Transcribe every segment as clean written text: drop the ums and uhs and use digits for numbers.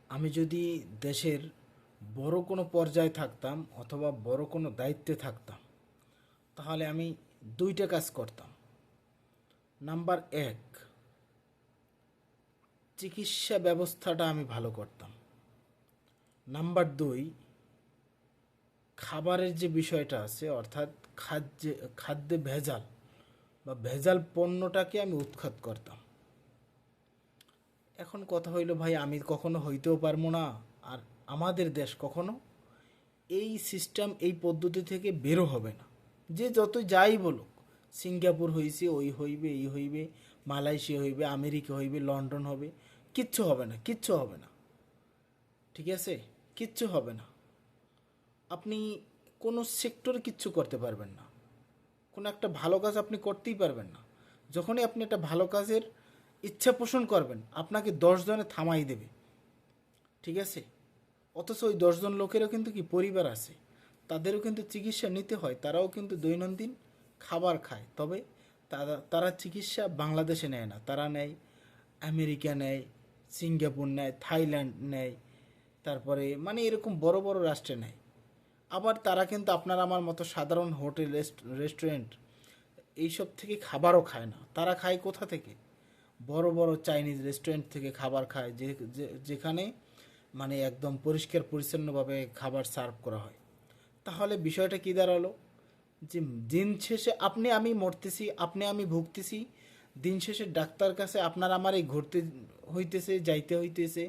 আমি যদি দেশের বড় কোনো পর্যায়ে থাকতাম অথবা বড় কোনো দায়িত্বে থাকতাম, তাহলে আমি দুইটা কাজ করতাম। নাম্বার এক, চিকিৎসা ব্যবস্থাটা আমি ভালো করতাম। নাম্বার দুই, খাবারের যে বিষয়টা আছে, অর্থাৎ খাদ্যে ভেজাল বা ভেজাল পণ্যটাকে আমি উৎখাত করতাম। এখন কথা হইল ভাই, আমি কখনো হইতেও পারবো না, আর আমাদের দেশ কখনো এই সিস্টেম এই পদ্ধতি থেকে বেরো হবে না। যে যত যাই বলুক, সিঙ্গাপুর হইছে, ওই হইবে, এই হইবে, মালয়েশিয়া হইবে, আমেরিকা হইবে, লন্ডন হবে, কিচ্ছু হবে না, কিচ্ছু হবে না। ঠিক আছে, কিচ্ছু হবে না। আপনি কোনো সেক্টরে কিচ্ছু করতে পারবেন না, কোনো একটা ভালো কাজ আপনি করতেই পারবেন না। যখনই আপনি একটা ভালো কাজের ইচ্ছা পোষণ করবেন, আপনাকে 10 জনে থামাই দেবে। ঠিক আছে, অথচ ওই 10 জন লোকেরও কিন্তু কি পরিবার আছে, তাদেরও কিন্তু চিকিৎসা নিতে হয়, তারাও কিন্তু দৈনন্দিন খাবার খায়। তবে তারা চিকিৎসা বাংলাদেশে নেয় না, তারা নেয় আমেরিকা নেয়, সিঙ্গাপুর নেয়, থাইল্যান্ড নেয়, তারপরে মানে এরকম বড় বড় রাষ্ট্রে নেয়। আবার তারা কিন্তু আপনার আমার মতো সাধারণ হোটেল রেস্টুরেন্ট এইসব থেকে খাবারও খায় না। তারা খায় কোথা থেকে? বড় বড় চাইনিজ রেস্টুরেন্ট থেকে খাবার খায়, যেখানে মানে একদম পরিষ্কার পরিচ্ছন্নভাবে খাবার সার্ভ করা হয়। তাহলে বিষয়টা কী দাঁড়ালো? যে দিন শেষে আপনি আমি মরতেছি, আপনি আমি ভুগতেছি, দিন শেষে ডাক্তার কাছে আপনার আমার এই ঘুরতে হইতেছে, যাইতে হইতেছে।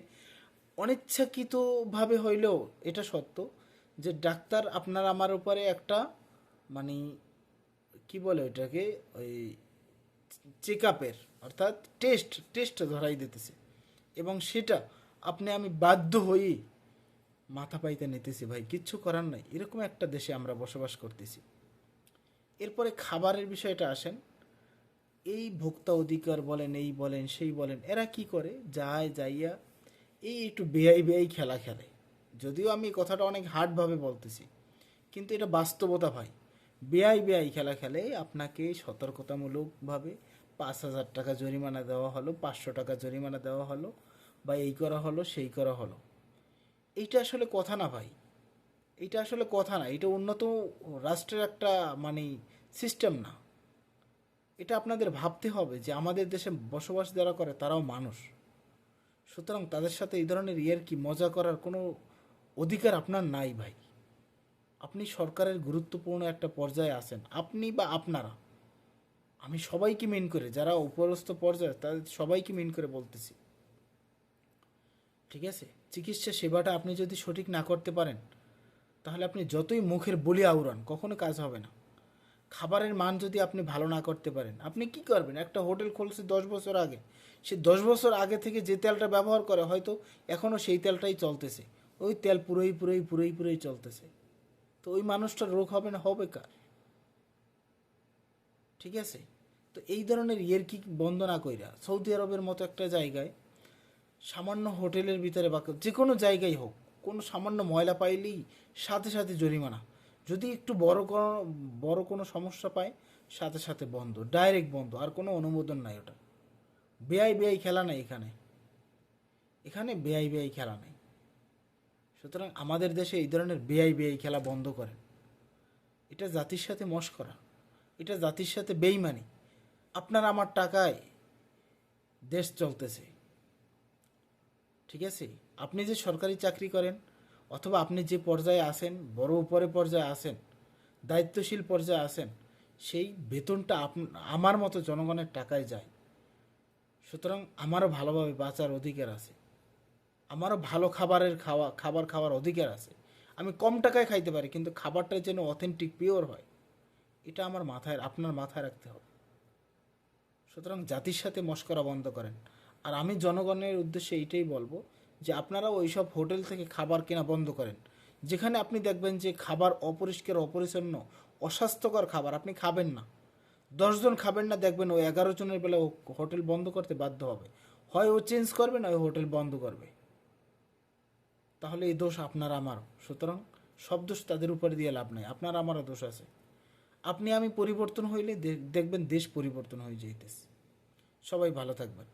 অনিচ্ছাকৃতভাবে হইলেও এটা সত্য যে ডাক্তার আপনার আমার উপরে একটা মানে কি বলে ওইটাকে, ওই চেক আপের অর্থাৎ টেস্ট ধরাই দিতেছে, এবং সেটা আপনি আমি বাধ্য হয়েই মাথা পাইতে নিতেছি। ভাই কিচ্ছু করার নাই, এরকম একটা দেশে আমরা বসবাস করতেছি। এরপরে খাবারের বিষয়টা আসেন। এই ভোক্তা অধিকার বলেন, এই বলেন, সেই বলেন, এরা কি করে যায় যাইয়া এই একটু বেআই বেআই খেলা খেলে। যদিও আমি কথাটা অনেক হার্ডভাবে বলতেছি, কিন্তু এটা বাস্তবতা ভাই। বেআই বেআই খেলা খেলে আপনাকে সতর্কতামূলকভাবে 5,000 টাকা জরিমানা দেওয়া হলো, 500 টাকা জরিমানা দেওয়া হলো, বা এই করা হলো, সেই করা হলো। এইটা আসলে কথা না ভাই, এইটা আসলে কথা না, এটা উন্নত রাষ্ট্রের একটা মানে সিস্টেম না। এটা আপনাদের ভাবতে হবে যে আমাদের দেশে বসবাস যারা করে তারাও মানুষ। সুতরাং তাদের সাথে এই ধরনের কি মজা করার কোনো অধিকার আপনার নাই ভাই। আপনি সরকারের গুরুত্বপূর্ণ একটা পর্যায়ে আছেন, আপনি বা আপনারা, আমি সবাইকে মেন করে, যারা উপরস্থ পর্যায়ে তাদের সবাইকে মেন করে বলতেছি। ঠিক আছে, চিকিৎসা সেবাটা আপনি যদি সঠিক না করতে পারেন, তাহলে আপনি যতই মুখের বলি আওড়ান, কখনো কাজ হবে না। খাবারের মান যদি আপনি ভালো না করতে পারেন, আপনি কি করবেন? একটা হোটেল খুলছে 10 বছর আগে, সে 10 বছর আগে থেকে যে তেলটা ব্যবহার করে হয়তো এখনও সেই তেলটাই চলতেছে, ওই তেল পুরোই চলতেছে। তো ওই মানুষটার রোগ হবে না? হবে কার? ঠিক আছে, তো এই ধরনের কি বন্ধ না কইরা সৌদি আরবের মতো একটা জায়গায় সামান্য হোটেলের ভিতরে বা যে কোনো জায়গায় হোক, কোনো সামান্য ময়লা পাইলেই সাথে সাথে জরিমানা। যদি একটু বড় কোনো সমস্যা পায়, সাথে সাথে বন্ধ, ডাইরেক্ট বন্ধ, আর কোনো অনুমোদন নাই। ওটা বেআই বেআই খেলা নাই এখানে, এখানে বেআই বেআই খেলা নাই। সুতরাং আমাদের দেশে এই ধরনের বেআই বেআই খেলা বন্ধ করেন। এটা জাতির সাথে মশকরা, এটা জাতির সাথে বেইমানি। আপনার আমার টাকায় দেশ চলতেছে। ঠিক আছে, আপনি যে সরকারি চাকরি করেন অথবা আপনি যে পর্যায়ে আছেন, বড় উপরে পর্যায়ে আছেন, দায়িত্বশীল পর্যায়ে আছেন, সেই বেতনটা আমার মতো জনগণের টাকায় যায়। সুতরাং আমারও ভালোভাবে বাঁচার অধিকার আছে, আমারও ভালো খাবার খাওয়ার অধিকার আছে। আমি কম টাকায় খাইতে পারি, কিন্তু খাবারটা যেন অথেন্টিক পিওর হয়, এটা আমার আপনার মাথায় রাখতে হবে। সুতরাং জাতির সাথে মশকরা বন্ধ করেন। আর আমি জনগণের উদ্দেশ্যে এইটাই বলবো যে আপনারাও ওইসব হোটেল থেকে খাবার কেনা বন্ধ করেন, যেখানে আপনি দেখবেন যে খাবার অপরিষ্কার, অপরিচ্ছন্ন, অস্বাস্থ্যকর খাবার আপনি খাবেন না। 10 জন খাবেন না, দেখবেন ও 11 জনের বেলা ও হোটেল বন্ধ করতে বাধ্য হবে। হয় ও চেঞ্জ করবে, না ওই হোটেল বন্ধ করবে। তাহলে এই দোষ আপনার আমারও। সুতরাং সব দোষ তাদের উপরে দিয়ে লাভ নাই, আপনার আমারও দোষ আছে। আপনি আমি পরিবর্তন হইলে দেখবেন দেশ পরিবর্তন হয়ে যাইতেছে। সবাই ভালো থাকবেন।